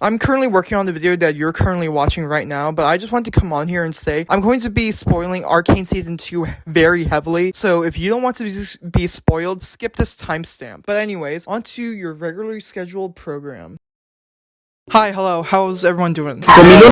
I'm currently working on the video that you're currently watching right now, but I just want to come on here and say I'm going to be spoiling Arcane Season 2 very heavily, so if you don't want to be spoiled, skip this timestamp. But anyways, on to your regularly scheduled program. Hi, hello, how's everyone doing?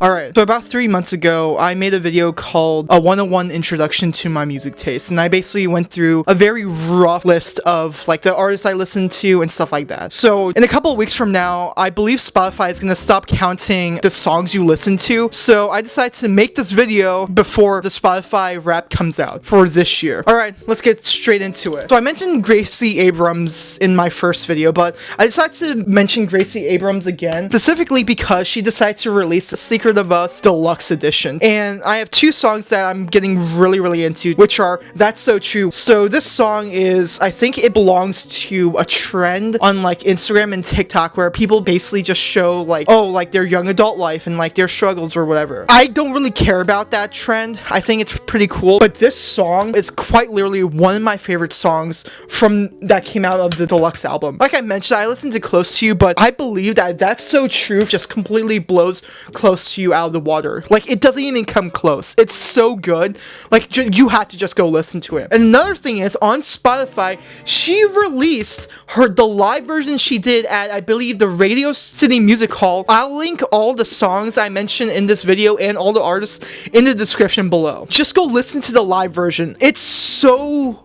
Alright, so about 3 months ago, I made a video called a 101 Introduction to My Music Taste, and I basically went through a very rough list of like the artists I listened to and stuff like that. So in a couple of weeks from now, I believe Spotify is gonna stop counting the songs you listen to, so I decided to make this video before the Spotify Wrap comes out for this year. Alright, let's get straight into it. So I mentioned Gracie Abrams in my first video, but I decided to mention Gracie Abrams again, specifically because she decided to release the Secret of Us Deluxe Edition. And I have two songs that I'm getting really into, which are That's So True. So this song is, I think it belongs to a trend on like Instagram and TikTok where people basically just show like, oh, like their young adult life and like their struggles or whatever. I don't really care about that trend. I think it's pretty cool, but this song is quite literally one of my favorite songs from that came out of the deluxe album. Like I mentioned, I listened to Close to You, but I believe that That's So True just completely blows Close to You out of the water. Like it doesn't even come close. It's so good. Like you have to just go listen to it. And another thing is on Spotify, she released the live version she did at, I believe, the Radio City Music Hall. I'll link all the songs I mentioned in this video and all the artists in the description below. Just go listen to the live version. It's so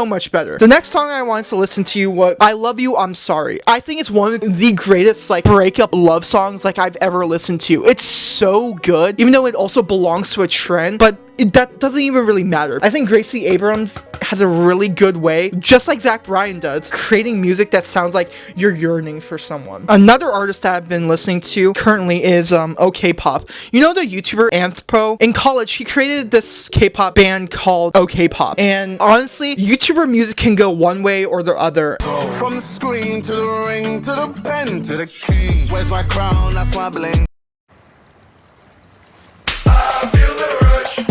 much better. The next song I wanted to listen to was I Love You, I'm Sorry. I think it's one of the greatest like breakup love songs like I've ever listened to. It's so good, even though it also belongs to a trend, but that doesn't even really matter. I think Gracie Abrams has a really good way, just like Zach Bryan does, creating music that sounds like you're yearning for someone. Another artist that I've been listening to currently is OK Pop. You know the YouTuber Anthro? In college, he created this K-pop band called OK Pop. And honestly, YouTuber music can go one way or the other. From the screen to the ring to the pen to the king. Where's my crown? That's my bling. I feel the rush.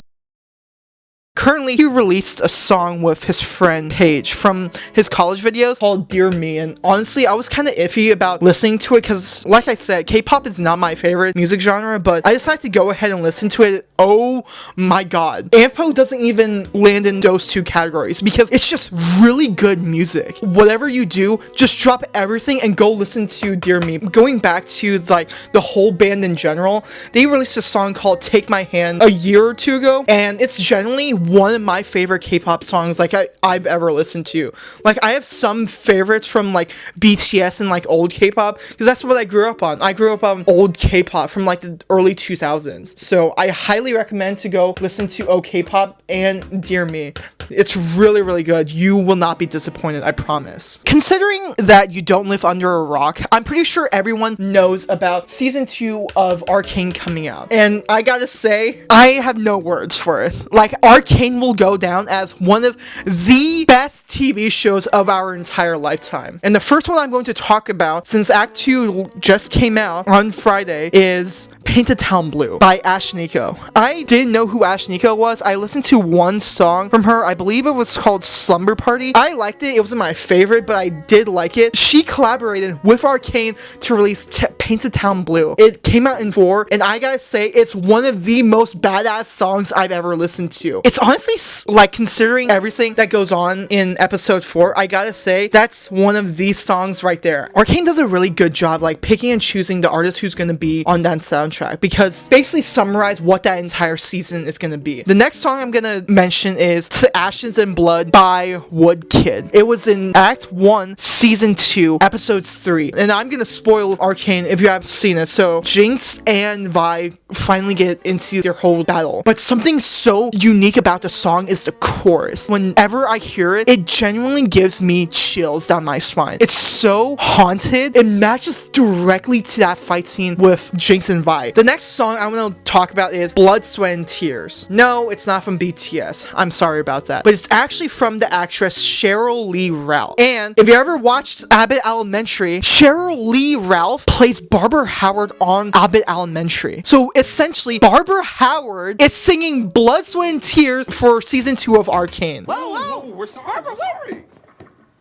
Currently, he released a song with his friend Paige from his college videos called Dear Me, and honestly, I was kind of iffy about listening to it because, like I said, K-pop is not my favorite music genre, but I decided to go ahead and listen to it. Oh my god. Ampo doesn't even land in those two categories because it's just really good music. Whatever you do, just drop everything and go listen to Dear Me. Going back to like the whole band in general, they released a song called Take My Hand a year or two ago, and it's generally one of my favorite K-pop songs like I've ever listened to. Like I have some favorites from like BTS and like old K-pop because that's what I grew up on. I grew up on old K-pop from like the early 2000s. So I highly recommend to go listen to OK Pop and Dear Me. It's really good. You will not be disappointed, I promise. Considering that you don't live under a rock, I'm pretty sure everyone knows about season 2 of Arcane coming out. And I gotta say, I have no words for it. Like Arcane will go down as one of the best TV shows of our entire lifetime. And the first one I'm going to talk about, since Act 2 just came out on Friday, is Paint the Town Blue by Ashniko. I didn't know who Ashniko was. I listened to one song from her. I believe it was called Slumber Party. I liked it. It wasn't my favorite, but I did like it. She collaborated with Arcane to release Paint the Town Blue. It came out in 4, and I gotta say, it's one of the most badass songs I've ever listened to. It's honestly, like, considering everything that goes on in episode 4, I gotta say, that's one of these songs right there. Arcane does a really good job, like, picking and choosing the artist who's gonna be on that soundtrack, because basically summarize what that entire season is gonna be. The next song I'm gonna mention is To Ashes and Blood by Woodkid. It was in Act 1, Season 2, Episodes 3, and I'm gonna spoil Arcane if you haven't seen it. So, Jinx and Vi finally get into their whole battle, but something so unique about the song is the chorus. Whenever I hear it, it genuinely gives me chills down my spine. It's so haunted. It matches directly to that fight scene with Jinx and Vi. The next song I want to talk about is Blood, Sweat, and Tears. No, it's not from BTS. I'm sorry about that. But it's actually from the actress Cheryl Lee Ralph. And if you ever watched Abbott Elementary, Cheryl Lee Ralph plays Barbara Howard on Abbott Elementary. So essentially, Barbara Howard is singing Blood, Sweat, and Tears for season 2 of Arcane. Whoa, we're sorry.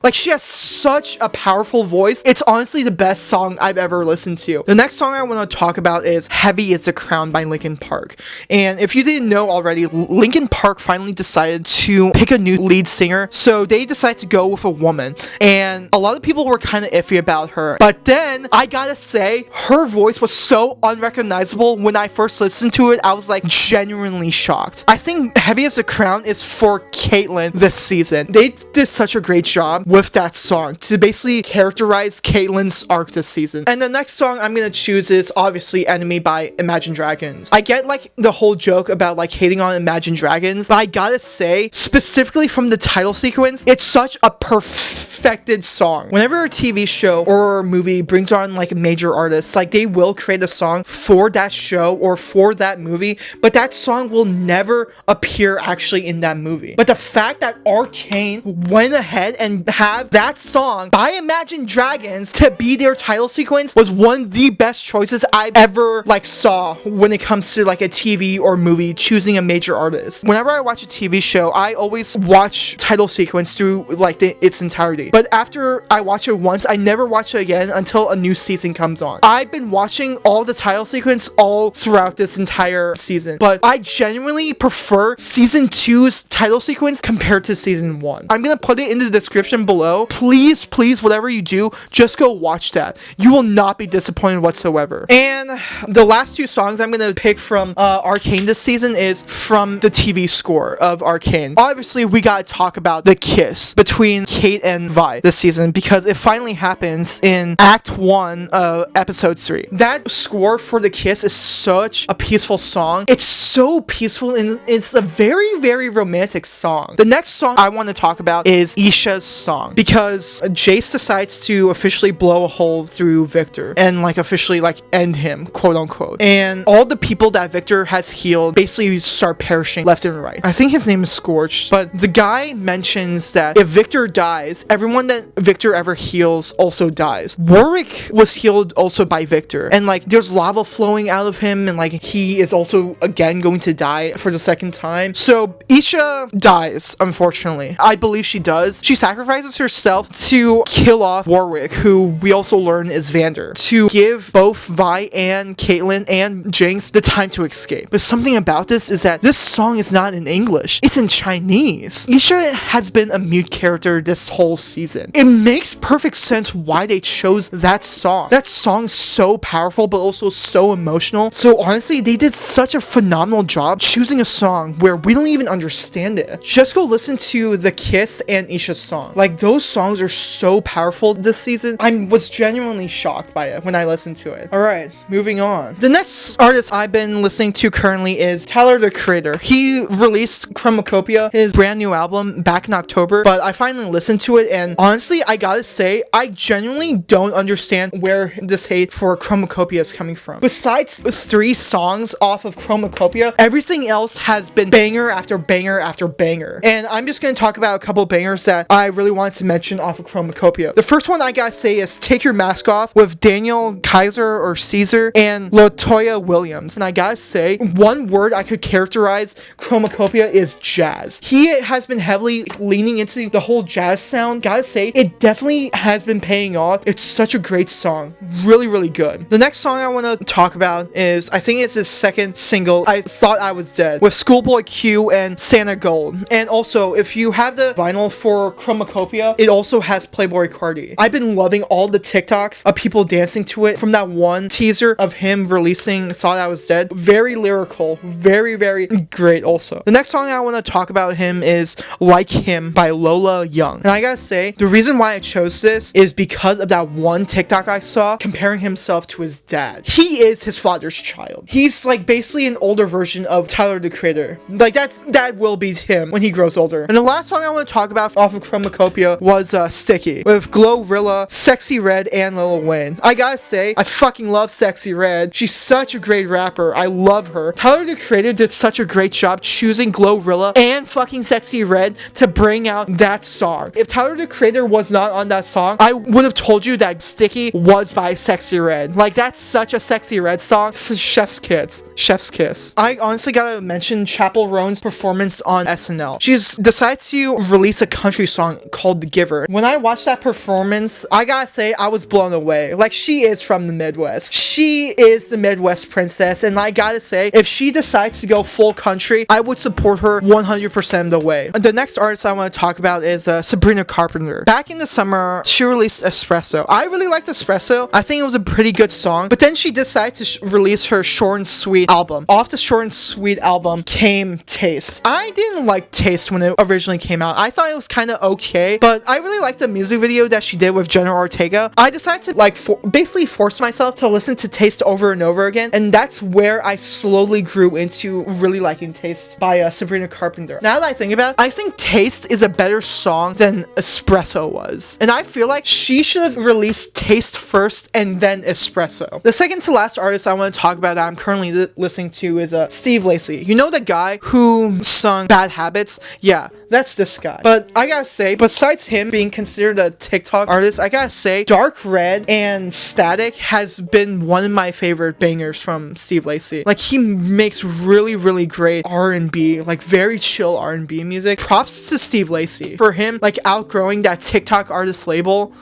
Like, she has such a powerful voice. It's honestly the best song I've ever listened to. The next song I want to talk about is Heavy is the Crown by Linkin Park. And if you didn't know already, Linkin Park finally decided to pick a new lead singer. So they decided to go with a woman. And a lot of people were kind of iffy about her. But then, I gotta say, her voice was so unrecognizable. When I first listened to it, I was like genuinely shocked. I think Heavy as the Crown is for Caitlyn this season. They did such a great job with that song to basically characterize Caitlyn's arc this season. And the next song I'm gonna choose is obviously Enemy by Imagine Dragons. I get like the whole joke about like hating on Imagine Dragons, but I gotta say, specifically from the title sequence, it's such a perfected song. Whenever a TV show or movie brings on like major artists, like they will create a song for that show or for that movie, but that song will never appear actually in that movie. But the fact that Arcane went ahead and have that song by Imagine Dragons to be their title sequence was one of the best choices I've ever like saw when it comes to like a TV or movie choosing a major artist. Whenever I watch a TV show, I always watch title sequence through like its entirety. But after I watch it once, I never watch it again until a new season comes on. I've been watching all the title sequence all throughout this entire season, but I genuinely prefer season 2's title sequence compared to season 1. I'm gonna put it in the description below. Please, whatever you do, just go watch that. You will not be disappointed whatsoever. And the last two songs I'm gonna pick from Arcane this season is from the TV score of Arcane. Obviously, we gotta talk about the kiss between Kate and Vi this season because it finally happens in Act 1 of Episode 3. That score for the kiss is such a peaceful song. It's so peaceful and it's a very, very romantic song. The next song I want to talk about is Isha's song because Jace decides to officially blow a hole through Victor and like officially like end him, quote unquote. And all the people that Victor has healed basically start perishing left and right. I think his name is Scorched, but the guy mentions that if Victor dies, everyone that Victor ever heals also dies. Warwick was healed also by Victor, and like there's lava flowing out of him, and like he is also again going to die for the second time. So Isha dies, unfortunately. I believe she does. She sacrifices herself to kill off Warwick, who we also learn is Vander, to give both Vi and Caitlyn and Jinx the time to escape. But something about this is that this song is not in English. It's in Chinese. Isha has been a mute character this whole season. It makes perfect sense why they chose that song. That song's so powerful, but also so emotional. So honestly, they did such a phenomenal job choosing a song where we don't even understand it. Just go listen to The Kiss and Isha's song. Like, those songs are so powerful this season. I was genuinely shocked by it when I listened to it. Alright, moving on. The next artist I've been listening to currently is Tyler, the Creator. He released Chromacopia, his brand new album, back in October, but I finally listened to it, and honestly, I gotta say, I genuinely don't understand where this hate for Chromacopia is coming from. Besides 3 songs off of Chromacopia, everything else has been banger after banger after banger. And I'm just gonna talk about a couple bangers that I really wanted to mention off of Chromacopia. The first one I gotta say is Take Your Mask Off with Daniel Kaiser or Caesar and Latoya Williams. And I gotta say, one word I could characterize Chromacopia is jazz. He has been heavily leaning into the whole jazz sound. Gotta say, it definitely has been paying off. It's such a great song. Really, really good. The next song I want to talk about is, I think it's his second single, I Thought I Was Dead, with Schoolboy Q and Santa Gold. And also, if you have the vinyl for Chromacopia, it also has Playboi Carti. I've been loving all the TikToks of people dancing to it from that one teaser of him releasing Thought I Was Dead. Very lyrical. Very, very great also. The next song I want to talk about him is Like Him by Lola Young. And I gotta say, the reason why I chose this is because of that one TikTok I saw comparing himself to his dad. He is his father's child. He's like basically an older version of Tyler, the Creator. Like that will be him when he grows older. And the last song I want to talk about off of Chromacopia was Sticky with Glorilla, Sexy Red, and Lil Wayne. I gotta say, I fucking love Sexy Red. She's such a great rapper. I love her. Tyler, the Creator did such a great job choosing Glorilla and fucking Sexy Red to bring out that song. If Tyler, the Creator was not on that song, I would have told you that Sticky was by Sexy Red. Like, that's such a Sexy Red song. Chef's kiss. Chef's kiss. I honestly gotta mention Chappell Roan's performance on SNL. She's decided to release a country song called called The Giver. When I watched that performance, I gotta say, I was blown away. Like, she is from the Midwest. She is the Midwest princess, and I gotta say, if she decides to go full country, I would support her 100% of the way. The next artist I want to talk about is Sabrina Carpenter. Back in the summer, she released Espresso. I really liked Espresso. I think it was a pretty good song, but then she decided to release her Short and Sweet album. Off the Short and Sweet album came Taste. I didn't like Taste when it originally came out. I thought it was kind of okay, but I really liked the music video that she did with Jenna Ortega. I decided to basically force myself to listen to Taste over and over again, and that's where I slowly grew into really liking Taste by Sabrina Carpenter. Now that I think about it, I think Taste is a better song than Espresso was, and I feel like she should have released Taste first and then Espresso. The second to last artist I want to talk about that I'm currently listening to is Steve Lacy. You know the guy who sung Bad Habits? Yeah, that's this guy. But I gotta say, besides him being considered a TikTok artist, I gotta say Dark Red and Static has been one of my favorite bangers from Steve Lacy. Like, he makes really, really great R&B, like very chill R&B music. Props to Steve Lacy for him, like, outgrowing that TikTok artist label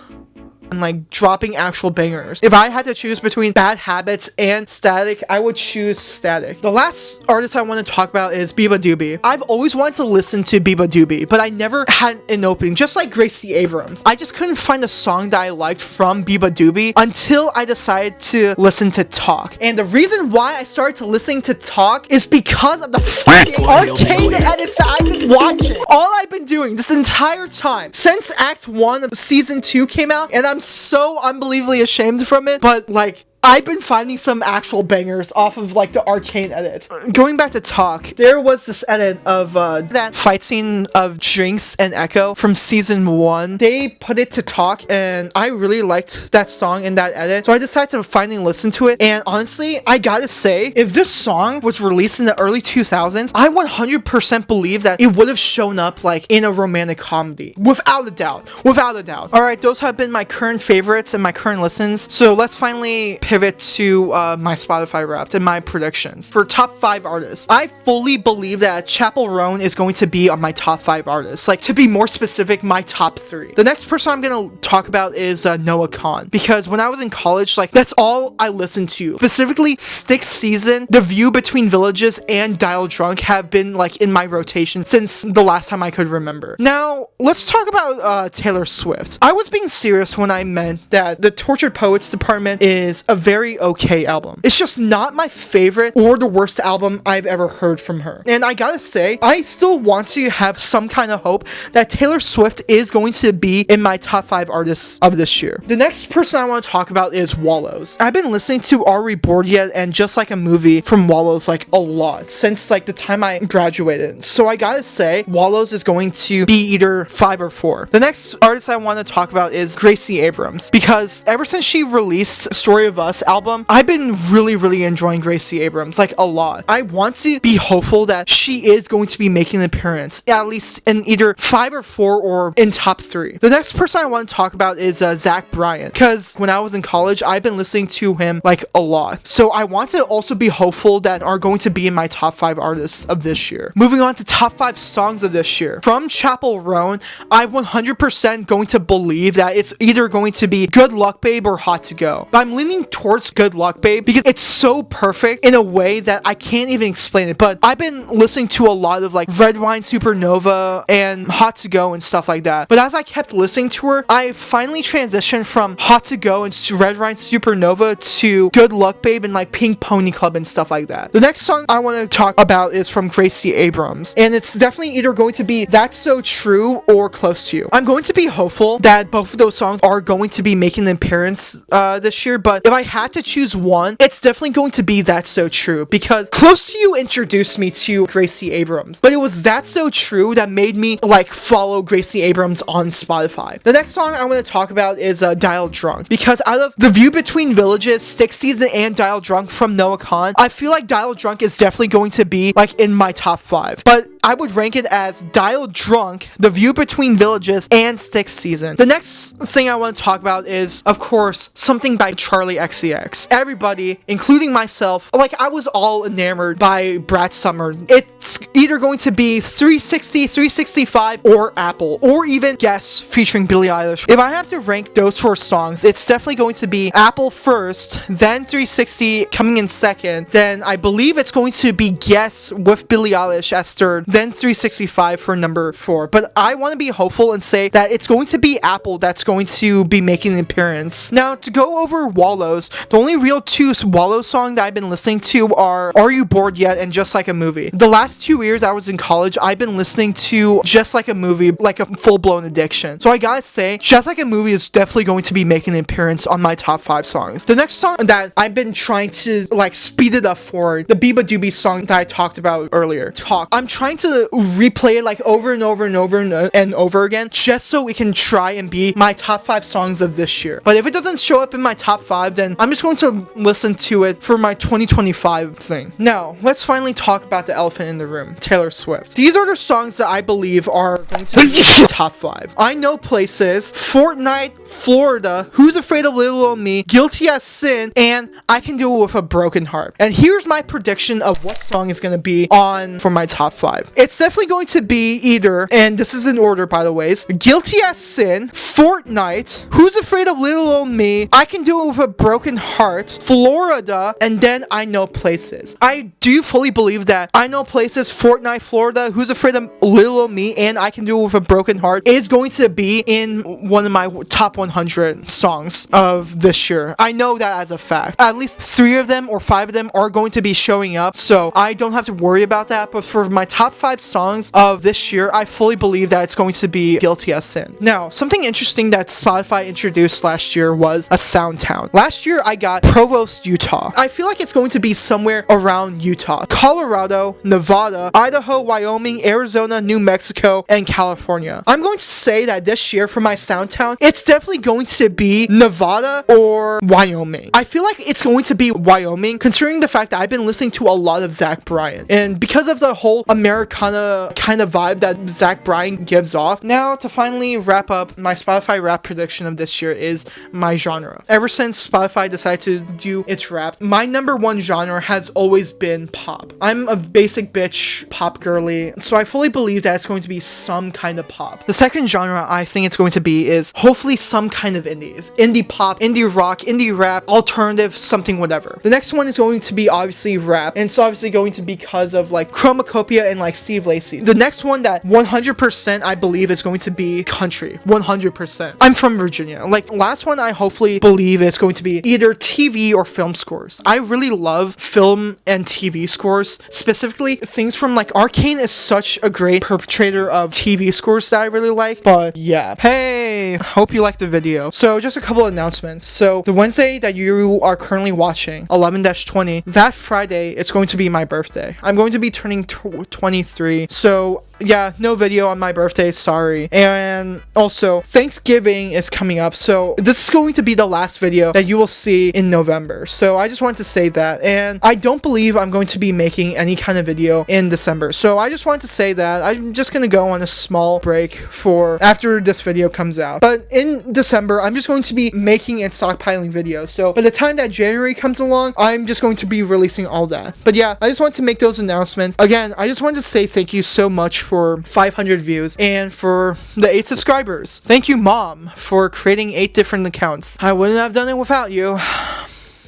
and like dropping actual bangers. If I had to choose between Bad Habits and Static, I would choose Static. The last artist I want to talk about is Biba Doobie. I've always wanted to listen to Biba Doobie, but I never had an opening, just like Gracie Abrams. I just couldn't find a song that I liked from Biba Doobie until I decided to listen to Talk. And the reason why I started to listen to Talk is because of the fucking arcane edits that I've been watching. All I've been doing this entire time since Act 1 of Season 2 came out, and I'm so unbelievably ashamed from it, but like, I've been finding some actual bangers off of like the arcane edit. Going back to Talk, there was this edit of that fight scene of Jinx and Echo from season 1. They put it to Talk, and I really liked that song in that edit, so I decided to finally listen to it. And honestly, I gotta say, if this song was released in the early 2000s, I 100% believe that it would have shown up like in a romantic comedy, without a doubt. Alright, those have been my current favorites and my current listens, so let's finally pivot to my Spotify Wrapped and my predictions. For top 5 artists, I fully believe that Chappell Roan is going to be on my top 5 artists. Like, to be more specific, my top 3. The next person I'm gonna talk about is Noah Kahan, because when I was in college, like, that's all I listened to. Specifically, Stick Season, The View Between Villages, and Dial Drunk have been like in my rotation since the last time I could remember. Now, let's talk about Taylor Swift. I was being serious when I meant that the Tortured Poets Department is a very okay album. It's just not my favorite or the worst album I've ever heard from her. And I gotta say, I still want to have some kind of hope that Taylor Swift is going to be in my top 5 artists of this year. The next person I want to talk about is Wallows. I've been listening to Are We Bored Yet and Just Like a Movie from Wallows like a lot since like the time I graduated. So I gotta say, Wallows is going to be either 5 or 4. The next artist I want to talk about is Gracie Abrams, because ever since she released Story of Us album, I've been really enjoying Gracie Abrams, like a lot. I want to be hopeful that she is going to be making an appearance, at least in either 5 or 4 or in top 3. The next person I want to talk about is Zach Bryan, because when I was in college, I've been listening to him like a lot. So I want to also be hopeful that are going to be in my top 5 artists of this year. Moving on to top 5 songs of this year. From Chappell Roan, I'm 100% going to believe that it's either going to be Good Luck Babe or Hot to Go. But I'm leaning towards Good Luck Babe because it's so perfect in a way that I can't even explain it. But I've been listening to a lot of like Red Wine Supernova and Hot to Go and stuff like that. But as I kept listening to her, I finally transitioned from Hot to Go and Red Wine Supernova to Good Luck Babe and like Pink Pony Club and stuff like that. The next song I want to talk about is from Gracie Abrams, and it's definitely either going to be That's So True or Close to You. I'm going to be hopeful that both of those songs are going to be making an appearance this year, but if I had to choose one, it's definitely going to be That's So True, because Close to You introduced me to Gracie Abrams, but it was That's So True that made me like follow Gracie Abrams on Spotify. The next song I want to talk about is Dial Drunk, because out of The View Between Villages, Stick Season, and Dial Drunk from Noah Kahan, I feel like Dial Drunk is definitely going to be like in my top 5. But I would rank it as Dial Drunk, The View Between Villages, and Sixth Season. The next thing I want to talk about is, of course, something by Charlie XCX. Everybody, including myself, like, I was all enamored by Brat Summer. It's either going to be 360, 365, or Apple, or even Guess featuring Billie Eilish. If I have to rank those 4 songs, it's definitely going to be Apple first, then 360 coming in second, then I believe it's going to be Guess with Billie Eilish as third, then 365 for number 4. But I want to be hopeful and say that it's going to be Apple that's going to be making an appearance. Now, to go over Wallows, the only real 2 Wallows songs that I've been listening to are You Bored Yet and Just Like a Movie. The last 2 years I was in college, I've been listening to Just Like a Movie like a full-blown addiction. So I gotta say, Just Like a Movie is definitely going to be making an appearance on my top 5 songs. The next song that I've been trying to like speed it up for, the Biba Doobie song that I talked about earlier. I'm trying to replay it like over and over and over and over again, just so we can try and be my top 5 songs of this year. But if it doesn't show up in my top 5, then I'm just going to listen to it for my 2025 thing. Now, let's finally talk about the elephant in the room, Taylor Swift. These are the songs that I believe are going to be top 5. I Know Places, Fortnite, Florida, Who's Afraid of Little Old Me, Guilty as Sin, and I Can Do It With a Broken Heart. And here's my prediction of what song is going to be on for my top 5. It's definitely going to be either, and this is in order by the ways, Guilty as Sin, Fortnite, Who's Afraid of Little Old Me, I Can Do It With a Broken Heart, Florida, and then I Know Places. I do fully believe that I Know Places, Fortnite, Florida, Who's Afraid of Little Old Me, and I Can Do It With a Broken Heart is going to be in one of my top 100 songs of this year. I know that as a fact. At least 3 of them or 5 of them are going to be showing up, so I don't have to worry about that. But for my top 5 songs of this year, I fully believe that it's going to be Guilty as Sin. Now, something interesting that Spotify introduced last year was a sound town. Last year, I got Provost, Utah. I feel like it's going to be somewhere around Utah, Colorado, Nevada, Idaho, Wyoming, Arizona, New Mexico, and California. I'm going to say that this year for my sound town, it's definitely going to be Nevada or Wyoming. I feel like it's going to be Wyoming, considering the fact that I've been listening to a lot of Zach Bryan, and because of the whole Americana kind of vibe that Zach Bryan gives off. Now, to finally wrap up, my Spotify rap prediction of this year is my genre. Ever since Spotify decided to do its rap, my number 1 genre has always been pop. I'm a basic bitch pop girly, so I fully believe that it's going to be some kind of pop. The second genre I think it's going to be is hopefully some kind of indies. Indie pop, indie rock, indie rap, alternative, something whatever. The next one is going to be obviously rap, and it's obviously going to be because of like Chromacopia and like Steve Lacy. The next one that 100% I believe is going to be country. 100%. I'm from Virginia. Like, last one I hopefully believe is going to be either TV or film scores. I really love film and TV scores, specifically things from like Arcane is such a great perpetrator of TV scores that I really like. But yeah, hey, hope you liked the video. So just a couple of announcements. So the Wednesday that you are currently watching, 11-20, that Friday it's going to be my birthday. I'm going to be turning 23. So yeah, no video on my birthday, sorry. And also, Thanksgiving is coming up, so this is going to be the last video that you will see in November. So I just wanted to say that, and I don't believe I'm going to be making any kind of video in December. So I just wanted to say that I'm just gonna go on a small break for after this video comes out. But in December, I'm just going to be making and stockpiling videos. So by the time that January comes along, I'm just going to be releasing all that. But yeah, I just wanted to make those announcements. Again, I just wanted to say thank you so much for 500 views and for the 8 subscribers. Thank you, Mom, for creating 8 different accounts. I wouldn't have done it without you.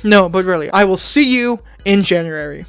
No, but really, I will see you in January.